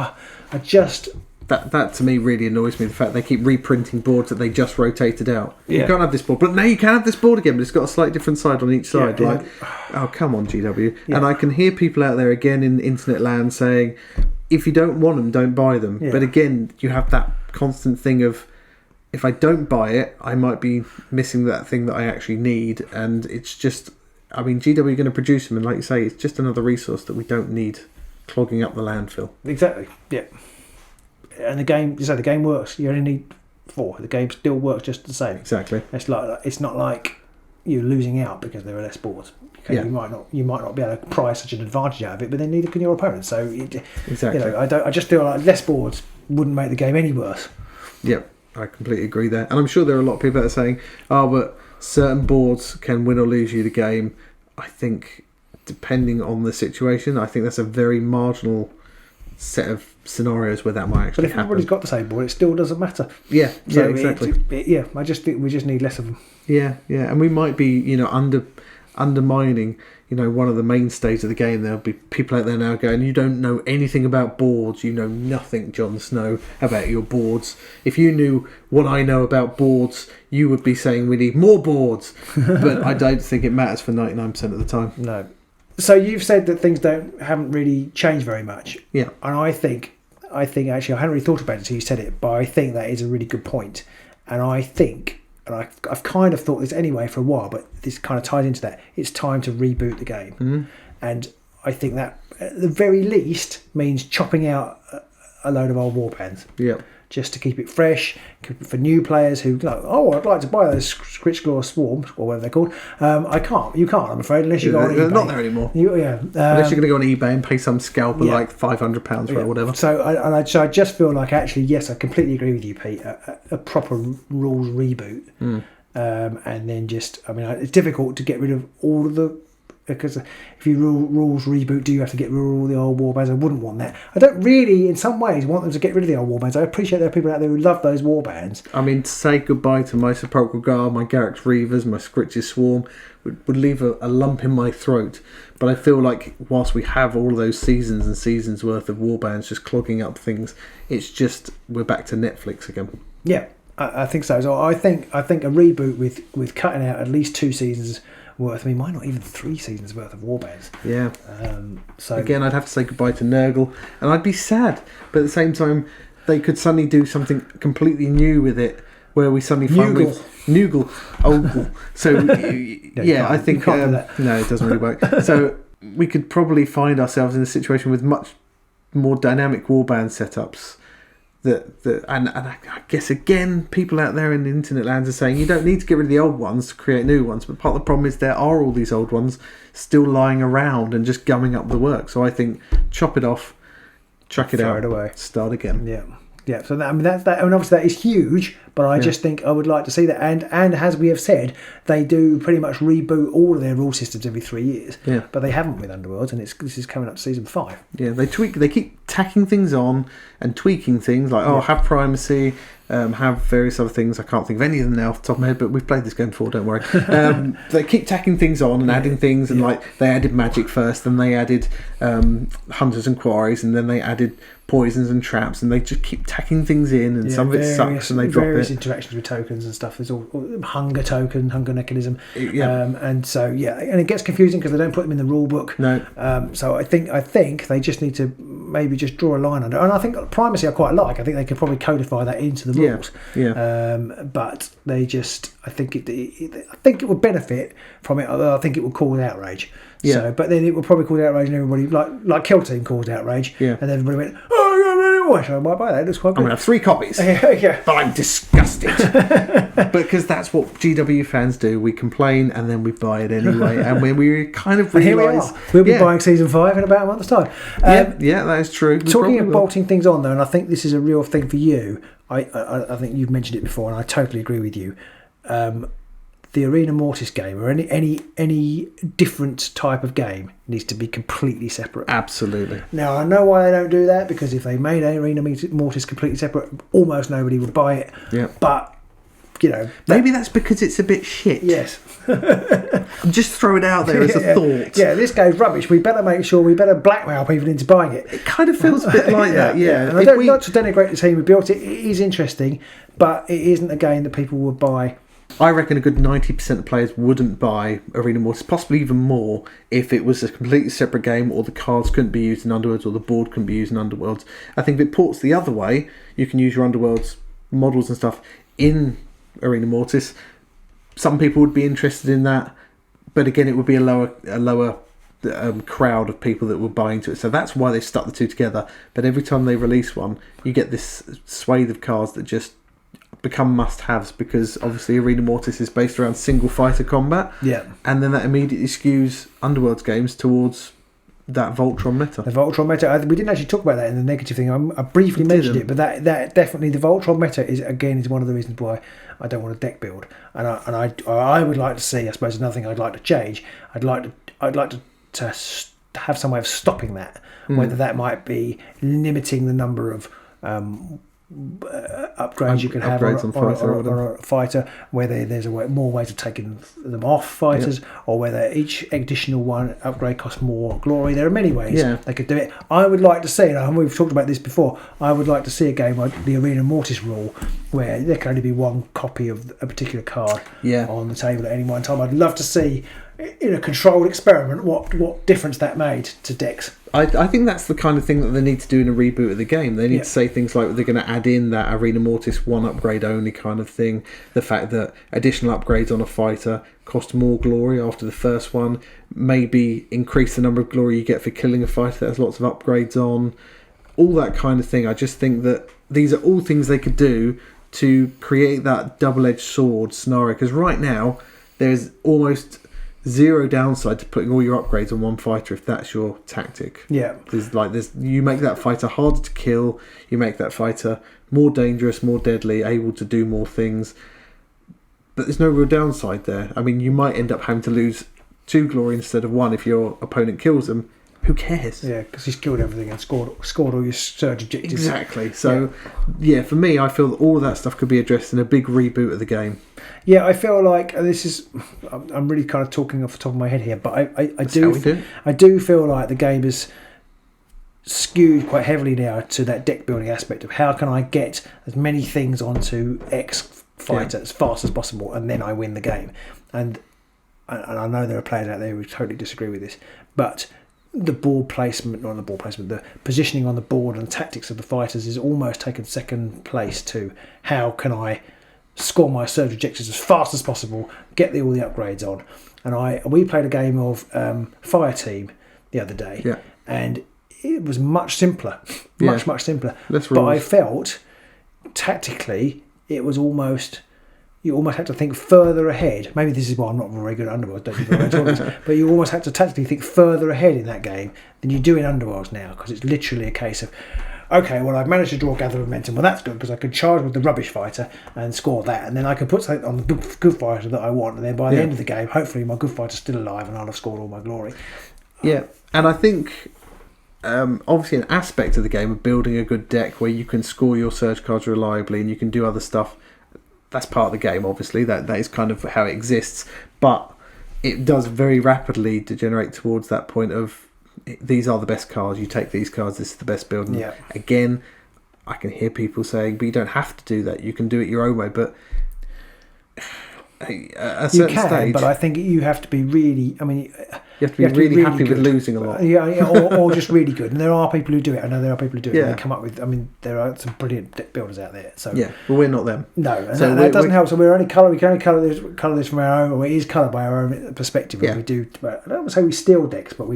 S2: That
S1: to me really annoys me, the fact they keep reprinting boards that they just rotated out.
S2: Yeah.
S1: You can't have this board, but now you can have this board again, but it's got a slightly different side on each side. Oh, come on, GW. Yeah. And I can hear people out there again in internet land saying, if you don't want them, don't buy them. Yeah. But again, you have that constant thing of, if I don't buy it, I might be missing that thing that I actually need. And it's just, GW are going to produce them, and like you say, it's just another resource that we don't need clogging up the landfill.
S2: Exactly, yeah. And the game works. You only need 4. The game still works just the same.
S1: Exactly.
S2: It's not like you're losing out because there are less boards. Okay, you might not be able to pry such an advantage out of it, but then neither can your opponent. So
S1: exactly.
S2: I just feel like less boards wouldn't make the game any worse.
S1: Yep, I completely agree there. And I'm sure there are a lot of people that are saying, but certain boards can win or lose you the game. I think, depending on the situation, I think that's a very marginal set of scenarios where that might actually happen.
S2: But if everybody's got the same board, it still doesn't matter.
S1: Yeah, exactly.
S2: I just think we just need less of them.
S1: Yeah, and we might be, undermining, one of the mainstays of the game. There'll be people out there now going, you don't know anything about boards. You know nothing, Jon Snow, about your boards. If you knew what I know about boards, you would be saying we need more boards. But I don't think it matters for 99% of the time.
S2: No. So you've said that things haven't really changed very much.
S1: Yeah.
S2: And I think actually, I hadn't really thought about it until you said it, but I think that is a really good point. And I think, and I've kind of thought this anyway for a while, but this kind of ties into that. It's time to reboot the game.
S1: Mm-hmm.
S2: And I think that at the very least means chopping out a load of old warbands.
S1: Yeah.
S2: Just to keep it fresh for new players who go, oh, I'd like to buy those Scritchclaw Swarms, or whatever they're called. I can't. You can't, I'm afraid, unless you go on eBay.
S1: They're not there anymore. Unless you're going to go on eBay and pay some scalper like £500 for it or whatever.
S2: So I just feel like, actually, yes, I completely agree with you, Pete. A proper rules reboot. And then just, it's difficult to get rid of all of the... Because if you rules reboot, do you have to get rid of all the old warbands? I wouldn't want that. I don't really, in some ways, want them to get rid of the old warbands. I appreciate there are people out there who love those warbands.
S1: To say goodbye to my Sepulchral Guard, my Garrick's Reavers, my Scritch's Swarm would leave a lump in my throat. But I feel like whilst we have all of those seasons and seasons worth of warbands just clogging up things, it's just we're back to Netflix again.
S2: Yeah, I think so. So I think a reboot with cutting out at least 2 seasons worth. Mine not even 3 seasons worth of warbands.
S1: Yeah.
S2: So
S1: again, I'd have to say goodbye to Nurgle, and I'd be sad. But at the same time, they could suddenly do something completely new with it, where we suddenly find Noogle. So I think
S2: do that.
S1: No, it doesn't really work. So we could probably find ourselves in a situation with much more dynamic warband setups. And I guess again, people out there in the internet lands are saying you don't need to get rid of the old ones to create new ones, but part of the problem is there are all these old ones still lying around and just gumming up the work. So I think chop it off, chuck it out,
S2: throw it away,
S1: start again.
S2: Yeah. So that's that. Obviously that is huge, but I just think I would like to see that. And as we have said, they do pretty much reboot all of their rule systems every 3 years.
S1: Yeah.
S2: But they haven't with Underworlds, and this is coming up to season 5.
S1: Yeah, they keep tacking things on and tweaking things like have primacy, have various other things. I can't think of any of them now off the top of my head, but we've played this game before, don't worry. They keep tacking things on and adding things, and like they added magic first, then they added hunters and quarries, and then they added poisons and traps, and they just keep tacking things in, and some of it sucks and they drop it.
S2: Various interactions with tokens and stuff. There's all hunger mechanism, and so and it gets confusing because they don't put them in the rule book.
S1: No.
S2: So I think they just need to maybe just draw a line under, and I think primacy I quite like. I think they could probably codify that into the rules. But they just, I think it would benefit from it. Although I think it would cause outrage.
S1: Yeah.
S2: So, but then it would probably cause outrage, and everybody like Kill Team caused outrage.
S1: Yeah.
S2: And everybody went, oh, I might buy that. It looks quite good.
S1: I'm going to have 3 copies. But I'm disgusted. Because that's what GW fans do. We complain and then we buy it anyway. And when we kind of realise...
S2: We'll be buying season 5 in about a month's time.
S1: That is true.
S2: Talking of bolting things on, though, and I think this is a real thing for you. I think you've mentioned it before, and I totally agree with you. The Arena Mortis game, or any different type of game, needs to be completely separate.
S1: Absolutely.
S2: Now, I know why they don't do that, because if they made Arena Mortis completely separate, almost nobody would buy it.
S1: Yeah.
S2: But,
S1: maybe that's because it's a bit shit.
S2: Yes.
S1: Just throw it out there as a thought.
S2: Yeah, this game's rubbish. We better blackmail people into buying it.
S1: It kind of feels a bit like that, yeah.
S2: And I don't not to denigrate the team who built it. It is interesting, but it isn't a game that people would buy.
S1: I reckon a good 90% of players wouldn't buy Arena Mortis, possibly even more, if it was a completely separate game, or the cards couldn't be used in Underworlds, or the board couldn't be used in Underworlds. I think if it ports the other way, you can use your Underworlds models and stuff in Arena Mortis. Some people would be interested in that, but again, it would be a lower crowd of people that were buying into it. So that's why they stuck the two together. But every time they release one, you get this swathe of cards that just become must-haves, because obviously Arena Mortis is based around single fighter combat, and then that immediately skews Underworlds games towards that Voltron meta.
S2: The Voltron meta, we didn't actually talk about that in the negative thing. I briefly mentioned it, but that definitely, the Voltron meta is one of the reasons why I don't want a deck build, and I would like to see, I suppose another thing I'd like to change, I'd like to have some way of stopping that, whether that might be limiting the number of upgrades you can have on a fighter, whether there's more ways of taking them off fighters, or whether each additional one upgrade costs more glory. There are many ways they could do it. I would like to see, and we've talked about this before, I would like to see a game like the Arena Mortis rule, where there can only be one copy of a particular card on the table at any one time. I'd love to see, in a controlled experiment, what difference that made to decks.
S1: I think that's the kind of thing that they need to do in a reboot of the game. They need to say things like they're going to add in that Arena Mortis one upgrade only kind of thing. The fact that additional upgrades on a fighter cost more glory after the first one. Maybe increase the number of glory you get for killing a fighter that has lots of upgrades on. All that kind of thing. I just think that these are all things they could do to create that double-edged sword scenario. Because right now, there's almost zero downside to putting all your upgrades on one fighter if that's your tactic. You make that fighter harder to kill, you make that fighter more dangerous, more deadly, able to do more things, but there's no real downside there. I mean, you might end up having to lose 2 glory instead of 1 if your opponent kills them. Who cares?
S2: Yeah, because he's killed everything and scored all your surge objectives.
S1: Exactly. So, for me, I feel that all of that stuff could be addressed in a big reboot of the game.
S2: Yeah, I feel like this is. I'm really kind of talking off the top of my head here, but I do feel like the game is skewed quite heavily now to that deck building aspect of how can I get as many things onto X fighter as fast as possible, and then I win the game. And I know there are players out there who totally disagree with this, but the positioning on the board and the tactics of the fighters is almost taken second place to how can I score my surge objectives as fast as possible, get all the upgrades on. And we played a game of Fire Team the other day, and it was much simpler, much simpler. But I felt tactically it was almost. You almost had to think further ahead. Maybe this is why I'm not very good at Underworlds, don't you? But you almost had to tactically think further ahead in that game than you do in Underworlds now, because it's literally a case of, okay, well, I've managed to draw gather momentum. Well, that's good, because I could charge with the rubbish fighter and score that, and then I can put something on the good fighter that I want, and then by the end of the game, hopefully my good fighter's still alive and I'll have scored all my glory.
S1: Yeah, and I think obviously an aspect of the game of building a good deck where you can score your surge cards reliably and you can do other stuff. That's part of the game, obviously. That is kind of how it exists. But it does very rapidly degenerate towards that point of these are the best cards. You take these cards. This is the best build. Again, I can hear people saying, but you don't have to do that. You can do it your own way. But at a certain stage,
S2: but I think you have to be really. I mean,
S1: you have to be really happy with losing a lot.
S2: Or just really good. And there are people who do it. I know there are people who do it. And they come up with. I mean, there are some brilliant deck builders out there. So
S1: but we're not them.
S2: No, and so that doesn't help. So we can only colour this from our own, or it is coloured by our own perspective. And we do. I don't say we steal decks, but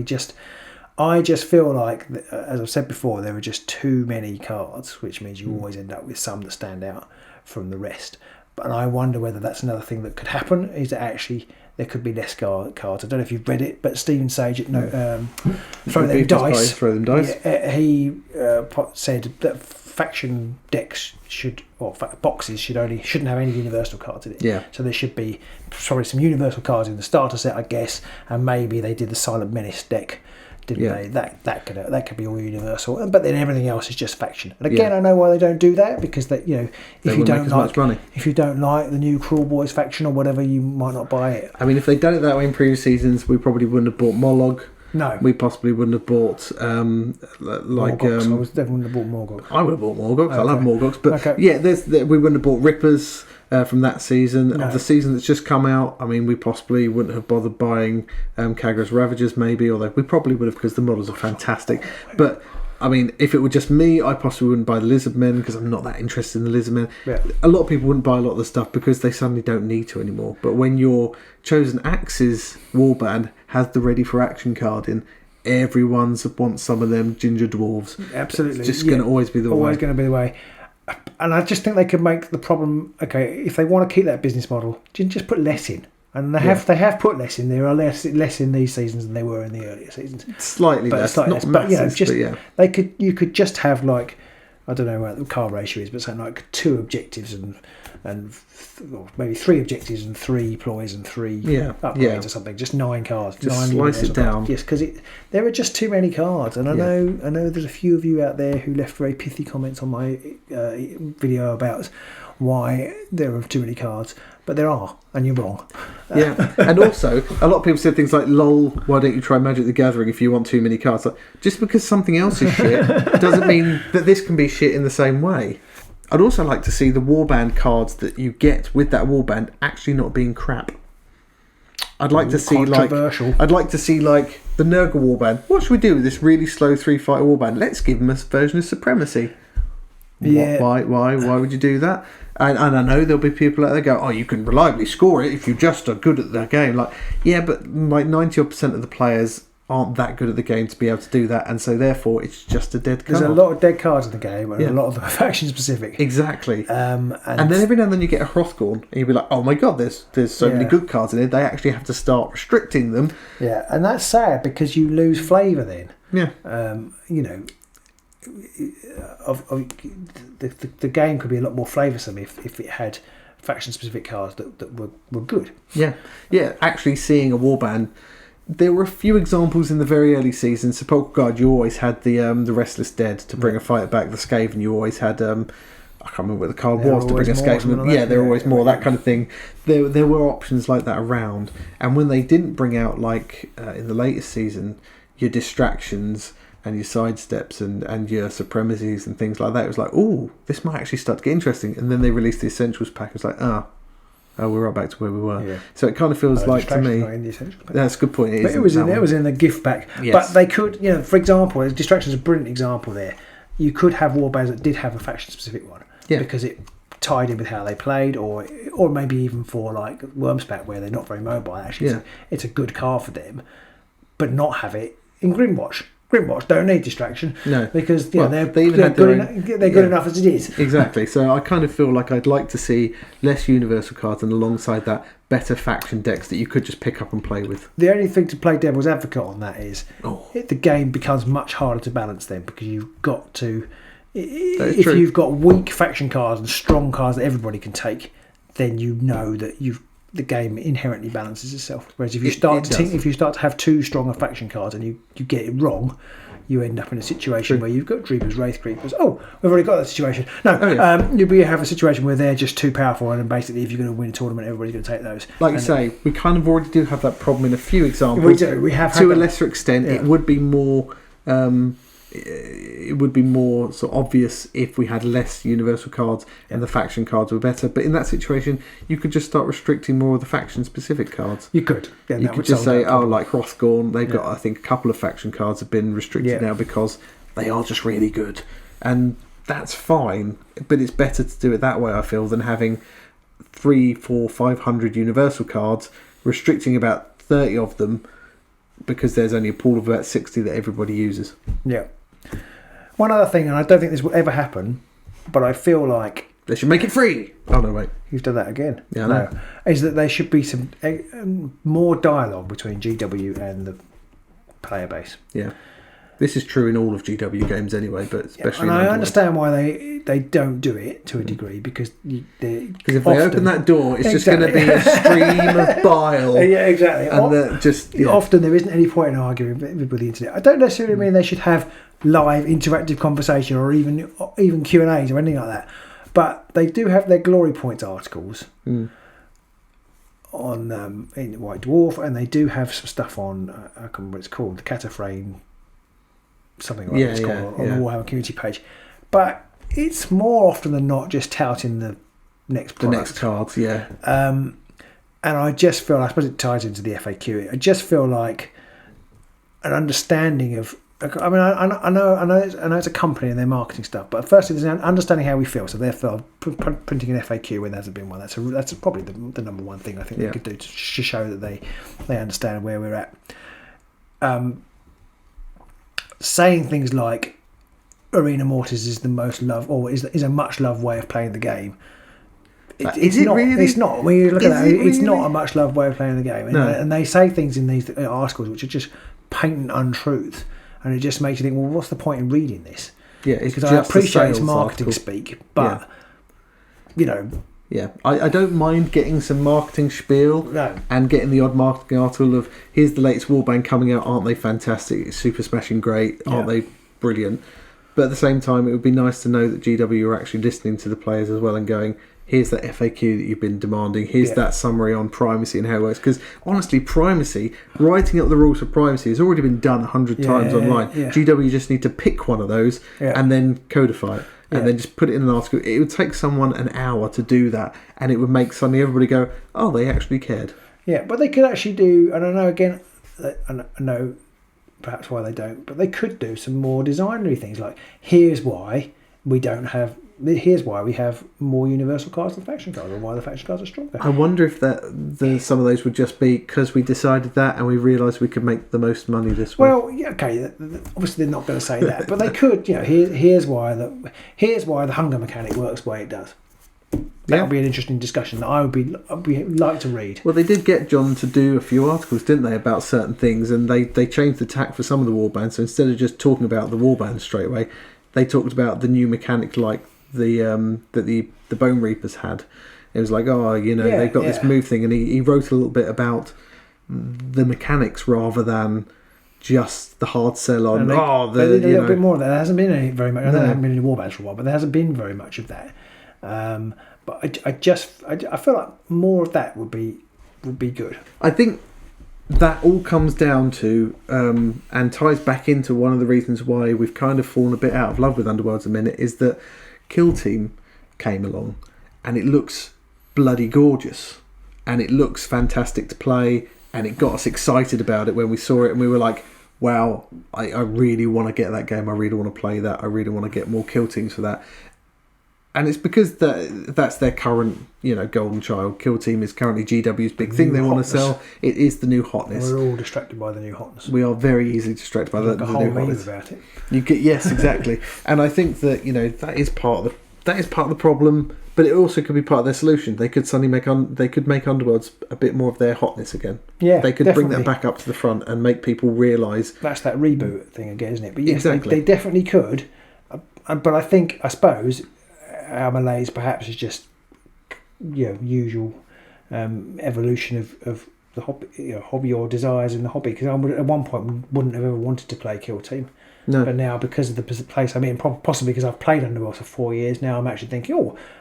S2: I just feel like, as I've said before, there are just too many cards, which means you always end up with some that stand out from the rest. And I wonder whether that's another thing that could happen, is that actually there could be less cards. I don't know if you've read it, but Stephen Sage Throw Them Dice. He said that faction decks boxes shouldn't have any universal cards in it.
S1: Yeah.
S2: So there should be probably some universal cards in the starter set, I guess, and maybe they did the Silent Menace deck. Didn't they? That could be all universal, but then everything else is just faction. And again, I know why they don't do that, because if you don't like the new Cruel Boys faction or whatever, you might not buy it.
S1: I mean, if they'd done it that way in previous seasons, we probably wouldn't have bought Mollog.
S2: No,
S1: we possibly wouldn't have bought
S2: I was definitely have bought Morgoth.
S1: I would have bought Morgoth. I love Morgoth, but we wouldn't have bought Rippers from that season. No. Of the season that's just come out, I mean, we possibly wouldn't have bothered buying Kagras Ravagers, maybe, although we probably would have, because the models are fantastic. But I mean, if it were just me, I possibly wouldn't buy the Lizardmen, because I'm not that interested in the Lizardmen. Yeah. A lot of people wouldn't buy a lot of the stuff because they suddenly don't need to anymore. But when your Chosen Axes warband has the Ready for Action card in, everyone wants some of them ginger dwarves.
S2: Absolutely.
S1: It's just going to always be the way.
S2: Always going to be the way. And I just think they could make the problem, okay, if they want to keep that business model, just put less in. And they have put less in. There are less in these seasons than they were in the earlier seasons.
S1: Slightly less.
S2: You could just have, like, I don't know what the card ratio is, but something like 2 objectives and or maybe 3 objectives and 3 ploys and 3 upgrades or something. Just 9 cards.
S1: Just
S2: 9
S1: slice it down.
S2: Yes, because there are just too many cards, and I know there's a few of you out there who left very pithy comments on my video about why there are too many cards, but there are, and you're wrong.
S1: Yeah, and also a lot of people said things like, "Lol, why don't you try Magic the Gathering if you want too many cards?" Like, just because something else is shit doesn't mean that this can be shit in the same way. I'd also like to see the warband cards that you get with that warband actually not being crap. I'd like to see the Nurgle warband. What should we do with this really slow 3-fighter warband? Let's give them a version of Supremacy.
S2: Yeah.
S1: Why would you do that? And I know there'll be people out there go, "Oh, you can reliably score it if you just are good at the game." Like, yeah, but like 90% of the players aren't that good at the game to be able to do that, and so therefore it's just a dead card.
S2: There's a lot of dead cards in the game, and a lot of them are faction specific.
S1: Exactly. And then every now and then you get a Hrothgorn, and you'll be like, "Oh my god, there's so many good cards in it." They actually have to start restricting them.
S2: Yeah, and that's sad because you lose flavour then.
S1: Yeah.
S2: The game could be a lot more flavoursome if it had faction specific cards that were good.
S1: Yeah. Actually, seeing a warband. There were a few examples in the very early seasons. Sepulchral Guard, you always had the Restless Dead to bring a fighter back. The Skaven, you always had I can't remember what the card was to bring a Skaven. Yeah, there were always more, that kind of thing. There were options like that around. And when they didn't bring out, like in the latest season, your distractions and your sidesteps and your supremacies and things like that, it was like, oh, this might actually start to get interesting. And then they released the Essentials pack. It was like, we're right back to where we were. Yeah. So it kind of feels like to me. That's a good point.
S2: It was in the gift pack. Yes. But they could, for example, Distraction is a brilliant example there. You could have warbands that did have a faction specific one because it tied in with how they played, or maybe even for like Wormspat where they're not very mobile. Actually, it's a good card for them, but not have it in Grimwatch. Grimwatch don't need distraction, because they're good enough as it is.
S1: Exactly. So I kind of feel like I'd like to see less universal cards, and alongside that, better faction decks that you could just pick up and play with.
S2: The only thing to play devil's advocate on that is the game becomes much harder to balance then, because you've got to. If you've got weak faction cards and strong cards that everybody can take, then you know that the game inherently balances itself. Whereas if you start to have too strong a faction cards and you get it wrong, you end up in a situation where you've got Dreamers, Wraith Creepers. Oh, we've already got that situation. No, you have a situation where they're just too powerful, and basically if you're going to win a tournament, everybody's going to take those.
S1: Like you say, we kind of already do have that problem in a few examples.
S2: We do. We have
S1: to a lesser extent. It would be more. It would be more sort of obvious if we had less universal cards and the faction cards were better. But in that situation, you could just start restricting more of the faction-specific cards.
S2: You could. Yeah,
S1: you could just say, like Hrothgorn, they've got, I think, a couple of faction cards have been restricted now because they are just really good. And that's fine, but it's better to do it that way, I feel, than having 300, 400, 500 universal cards, restricting about 30 of them because there's only a pool of about 60 that everybody uses.
S2: Yeah. One other thing, and I don't think this will ever happen, but I feel like
S1: they should make it free. Oh no, wait,
S2: you've done that again.
S1: Yeah, I know.
S2: Is that there should be some more dialogue between GW and the player base.
S1: Yeah, this is true in all of GW games anyway, but especially.
S2: And I understand why they don't do it to a degree, because if
S1: they open that door, it's just going to be a stream of bile.
S2: Yeah, exactly.
S1: And
S2: often there isn't any point in arguing with the internet. I don't necessarily mean they should have live interactive conversation or even Q&As or anything like that, but they do have their glory points articles on in White Dwarf, and they do have some stuff on I can't remember what it's called, the Cataphrane something like that it's called on the Warhammer community page, but it's more often than not just touting the next product.
S1: The next cards,
S2: and I just feel, I suppose it ties into the FAQ, I just feel like an understanding of, I mean, I know it's a company and their marketing stuff, but firstly, there's an understanding how we feel. So therefore, printing an FAQ when there hasn't been one, that's probably the number one thing I think they could do to show that they understand where we're at. Saying things like Arena Mortis is the most loved, or is a much loved way of playing the game. It's not. Really? It's not. When you look at that, it's not a much loved way of playing the game. And they say things in these articles which are just patent untruths. And it just makes you think, well, what's the point in reading this?
S1: Yeah, it's
S2: because I appreciate it's marketing speak, but
S1: Yeah, I don't mind getting some marketing spiel and getting the odd marketing article of here's the latest warband coming out, aren't they fantastic? It's super smashing great, aren't they brilliant? But at the same time, it would be nice to know that GW are actually listening to the players as well and going, here's that FAQ that you've been demanding, here's that summary on primacy and how it works. Because honestly, primacy, writing up the rules for primacy has already been done 100 times online. GW just need to pick one of those and then codify it. And then just put it in an article. It would take someone an hour to do that, and it would make suddenly everybody go, "Oh, they actually cared." Yeah,
S2: but they could actually do, and I know again, I know perhaps why they don't, but they could do some more designery things like here's why we have more universal cards than faction cards, or why the faction cards are stronger.
S1: I wonder if some of those would just be because we decided that and we realised we could make the most money this way.
S2: Well, yeah, okay. Obviously, they're not going to say that, but they could. Here's why the hunger mechanic works the way it does. That would be an interesting discussion that I'd like to read.
S1: Well, they did get John to do a few articles, didn't they, about certain things, and they changed the tack for some of the warbands. So instead of just talking about the warbands straight away, they talked about the new mechanic like that the Bone Reapers had. It was like, they've got this move thing, and he wrote a little bit about the mechanics rather than just the hard sell on.
S2: They did a little bit more of that. There hasn't been very much. I know there haven't been any warbands for a while, but there hasn't been very much of that. But I feel like more of that would be good.
S1: I think that all comes down to and ties back into one of the reasons why we've kind of fallen a bit out of love with Underworlds a minute is that Kill Team came along and it looks bloody gorgeous and it looks fantastic to play and it got us excited about it when we saw it and we were like, wow, I really want to get that game, I really want to play that, I really want to get more Kill Teams for that. And it's because that's their current, golden child. Kill Team is currently GW's big thing they want to sell. It is the new hotness.
S2: We're all distracted by the new hotness.
S1: We are very easily distracted by the new hotness.
S2: About it.
S1: Yes, exactly. And I think that that is part of the problem, but it also could be part of their solution. They could suddenly make Underworlds a bit more of their hotness again.
S2: Yeah,
S1: they could
S2: definitely
S1: bring that back up to the front and make people realise
S2: that's that reboot thing again, isn't it? But yes, exactly. They definitely could. But I suppose. Our malaise perhaps is just usual evolution of the hobby or desires in the hobby, because at one point wouldn't have ever wanted to play Kill Team, but now because of the place I'm in, possibly because I've played Underworlds for 4 years now, I'm actually thinking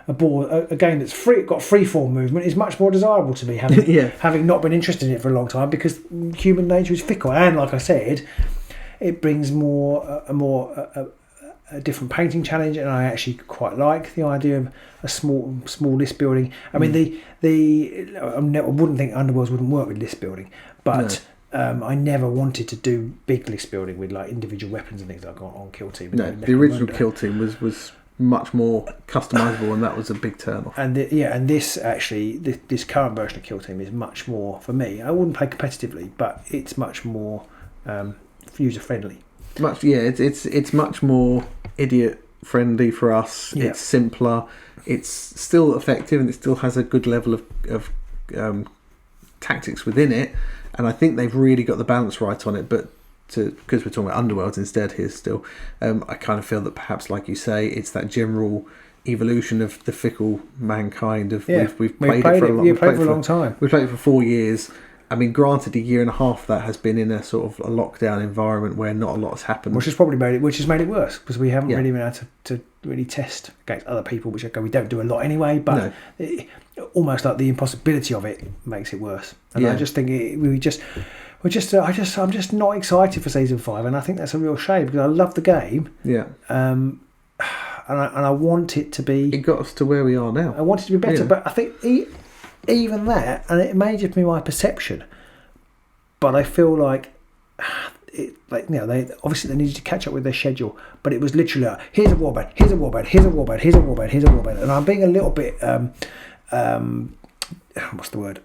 S2: a game that's got freeform movement is much more desirable to me, having not been interested in it for a long time, because human nature is fickle, and like I said, it brings a different painting challenge, and I actually quite like the idea of a small list building. I mean, I wouldn't think Underworlds wouldn't work with list building, but I never wanted to do big list building with like individual weapons and things like on Kill Team.
S1: No, the original Kill Team was much more customizable, and that was a big turn off.
S2: And this current version of Kill Team is much more, for me, I wouldn't play competitively, but it's much more user friendly.
S1: It's much more idiot friendly for us. Yeah. It's simpler. It's still effective, and it still has a good level of tactics within it. And I think they've really got the balance right on it. But because we're talking about Underworlds instead here still, I kind of feel that perhaps, like you say, it's that general evolution of the fickle mankind. We've played it for a long time. We've played it for 4 years. I mean, granted, a year and a half that has been in a sort of a lockdown environment where not a lot has happened,
S2: which has made it worse, because we haven't really been able to really test against other people, which we don't do a lot anyway. But almost like the impossibility of it makes it worse. And I just think I'm just not excited for season 5, and I think that's a real shame, because I love the game.
S1: Yeah.
S2: And I want it to be.
S1: It got us to where we are now.
S2: I want it to be better, but I think. Even that, and it may just be my perception, but I feel like they obviously they needed to catch up with their schedule, but it was literally here's a warband, here's a warband, here's a warband, here's a warband, here's a warband, and I'm being a little bit what's the word?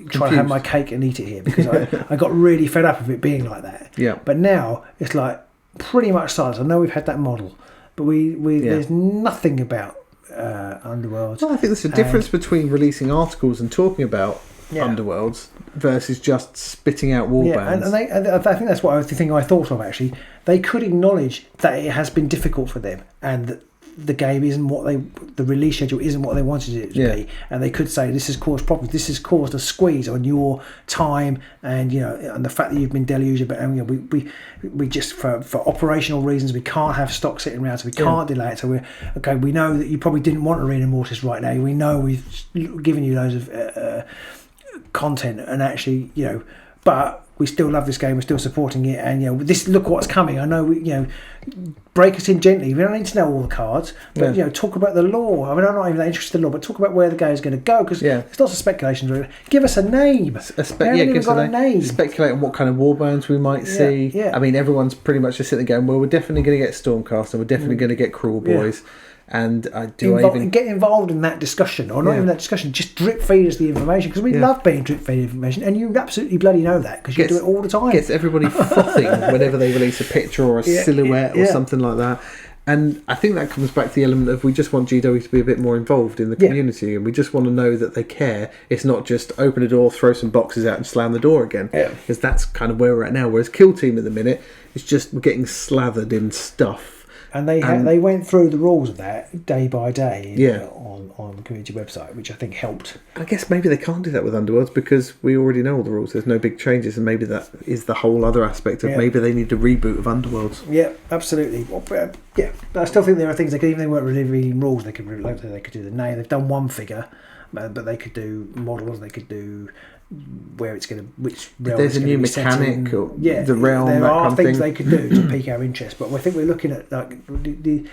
S2: Try to have my cake and eat it here, because I got really fed up of it being like that.
S1: Yeah.
S2: But now it's like pretty much silence. I know we've had that model, but there's nothing about Underworlds.
S1: Well, I think there's a difference between releasing articles and talking about Underworlds versus just spitting out warbands.
S2: And I think that's what I thought of actually. They could acknowledge that it has been difficult for them, and the game isn't the release schedule isn't what they wanted it to be, and they could say this has caused problems, this has caused a squeeze on your time, and and the fact that you've been deluged, but we just for operational reasons we can't have stock sitting around, so we can't delay it. So we know that you probably didn't want Arena Mortis right now. We know we've given you loads of content, and actually but we still love this game. We're still supporting it, and this. Look what's coming. I know break us in gently. We don't need to know all the cards, but talk about the lore. I mean, I'm not even that interested in the lore, but talk about where the game is going to go, because there's lots of speculations. Give us a name.
S1: Give us a name. Speculate on what kind of warbands we might see.
S2: Yeah.
S1: I mean, everyone's pretty much just sitting there going, well, we're definitely going to get Stormcast, and we're definitely going to get Cruel Boys. And get involved in that discussion, or not even that discussion, just drip feed us the information, because we love being drip feed information, and you absolutely bloody know that, because you do it all the time. Gets everybody frothing whenever they release a picture or a silhouette or something like that. And I think that comes back to the element of we just want GW to be a bit more involved in the community, and we just want to know that they care. It's not just open a door, throw some boxes out and slam the door again, because that's kind of where we're at now. Whereas Kill Team at the minute, it's just we're getting slathered in stuff.
S2: And they went through the rules of that day by day on the community website, which I think helped.
S1: I guess maybe they can't do that with Underworlds, because we already know all the rules. There's no big changes, and maybe that is the whole other aspect of maybe they need a reboot of Underworlds.
S2: Yeah, absolutely. But I still think there are things even if they weren't really reading rules, they could do the name. They've done one figure, but they could do models. They could do where it's going to, which realm.
S1: There's a new mechanic, or the realm.
S2: There are things they could do to pique our interest, but I think we're looking at the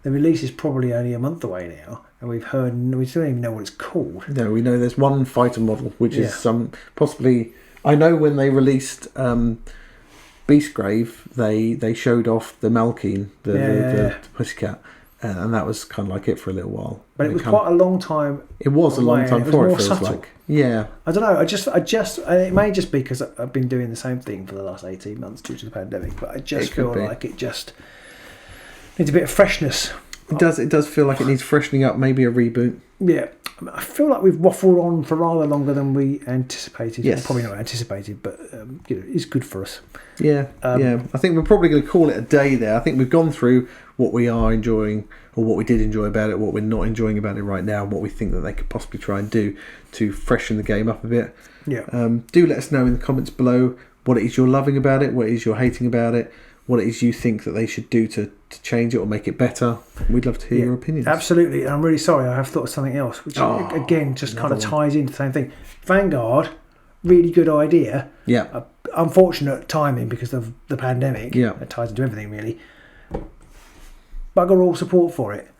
S2: release is probably only a month away now, and we still don't even know what it's called.
S1: No, we know there's one fighter model, which is possibly. I know when they released Beastgrave, they showed off the Malkeen, the pussycat. And that was kind of like it for a little while.
S2: But it was quite a long time.
S1: It was a long time for it, feels
S2: subtle.
S1: like. Yeah.
S2: I don't know. I just. It may just be because I've been doing the same thing for the last 18 months due to the pandemic. But I just feel like it just needs a bit of freshness.
S1: It does. It does feel like it needs freshening up. Maybe a reboot.
S2: Yeah. I feel like we've waffled on for rather longer than we anticipated.
S1: Yes.
S2: Well, probably not anticipated, but it's good for us.
S1: Yeah. I think we're probably going to call it a day there. I think we've gone through what we are enjoying, or what we did enjoy about it, what we're not enjoying about it right now, and what we think that they could possibly try and do to freshen the game up a bit.
S2: Yeah.
S1: Do let us know in the comments below what it is you're loving about it, what it is you're hating about it, what it is you think that they should do to change it or make it better. We'd love to hear your opinions.
S2: Absolutely. And I'm really sorry, I have thought of something else, which again just kind of ties into the same thing. Vanguard, really good idea.
S1: Yeah.
S2: Unfortunate timing because of the pandemic.
S1: Yeah.
S2: It ties into everything really. Bugger all support for it.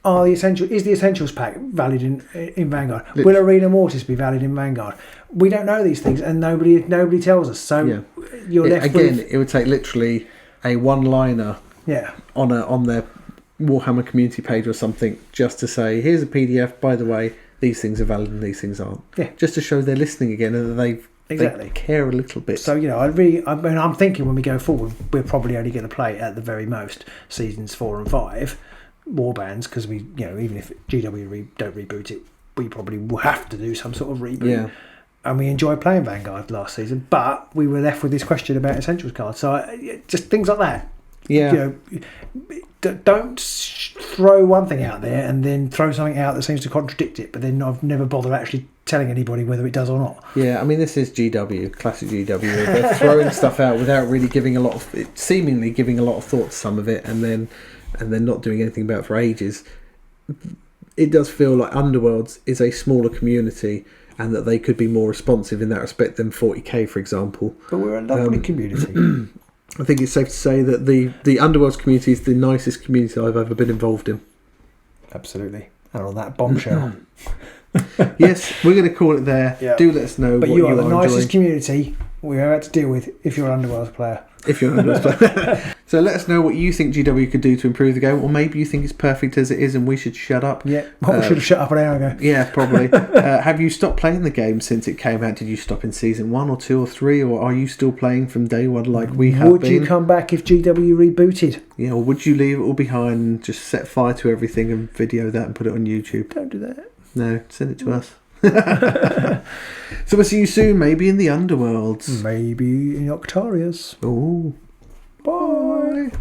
S2: Is the Essentials pack valid in Vanguard? Will Arena Mortis be valid in Vanguard? We don't know these things, and nobody tells us. So you're left with...
S1: Again, it would take literally a one-liner on their Warhammer community page or something, just to say, here's a PDF, by the way, these things are valid and these things aren't. Yeah. Just to show they're listening again, and that they care a little bit.
S2: So I'm thinking when we go forward, we're probably only going to play at the very most seasons 4 and 5 warbands, because we even if GW don't reboot it, we probably will have to do some sort of reboot. Yeah. And we enjoyed playing Vanguard last season, but we were left with this question about Essentials cards. So just things like that.
S1: Yeah.
S2: Don't throw one thing out there and then throw something out that seems to contradict it, but then I've never bothered actually telling anybody whether it does or not.
S1: Yeah, I mean, this is GW, classic GW. They're throwing stuff out without really giving a lot of, seemingly giving a lot of thought to some of it, and then not doing anything about it for ages. It does feel like Underworlds is a smaller community, and that they could be more responsive in that respect than 40k, for example.
S2: But we're a lovely community.
S1: I think it's safe to say that the Underworlds community is the nicest community I've ever been involved in.
S2: Absolutely. And on that bombshell.
S1: Yes, we're going to call it there. Yeah. Do let us know what you are the
S2: nicest community we ever had to deal with if you're an Underworlds player.
S1: If you're an Underworlds player. So let us know what you think GW could do to improve the game, or maybe you think it's perfect as it is and we should shut up.
S2: Yeah, we should have shut up an hour ago.
S1: Yeah, probably. Have you stopped playing the game since it came out? Did you stop in season 1 or 2 or 3, or are you still playing from day one like we have been?
S2: Would you come back if GW rebooted?
S1: Yeah, or would you leave it all behind and just set fire to everything and video that and put it on YouTube?
S2: Don't do that.
S1: No, send it to us. So we'll see you soon, maybe in the Underworlds.
S2: Maybe in Octarius.
S1: Oh.
S2: Bye.